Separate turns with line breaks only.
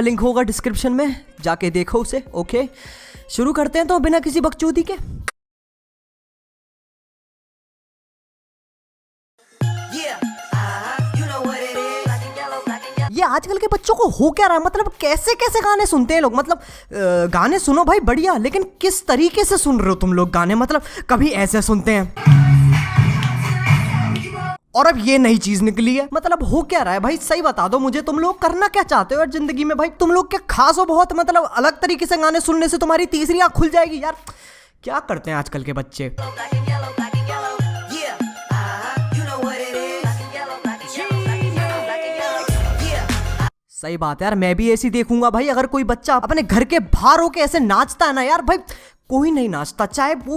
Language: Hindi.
लिंक होगा डिस्क्रिप्शन में, जाके देखो उसे। ओके, शुरू करते हैं तो बिना किसी बकचोदी के। ये आजकल के बच्चों को हो क्या रहा है, मतलब कैसे कैसे गाने सुनते हैं लोग। मतलब गाने सुनो भाई बढ़िया, लेकिन किस तरीके से सुन रहे हो तुम लोग गाने। मतलब कभी ऐसे सुनते हैं और अब ये नई चीज निकली है। मतलब हो क्या रहा है भाई, सही बता दो मुझे, तुम लोग करना क्या चाहते हो यार जिंदगी में। भाई तुम लोग क्या खास हो बहुत, मतलब अलग तरीके से गाने सुनने से तुम्हारी तीसरी आंख खुल जाएगी यार। क्या करते हैं आजकल के बच्चे। सही बात है यार, मैं भी ऐसी देखूंगा भाई। अगर कोई बच्चा अपने घर के बाहर होके ऐसे नाचता है ना यार, भाई कोई नहीं नाचता, चाहे वो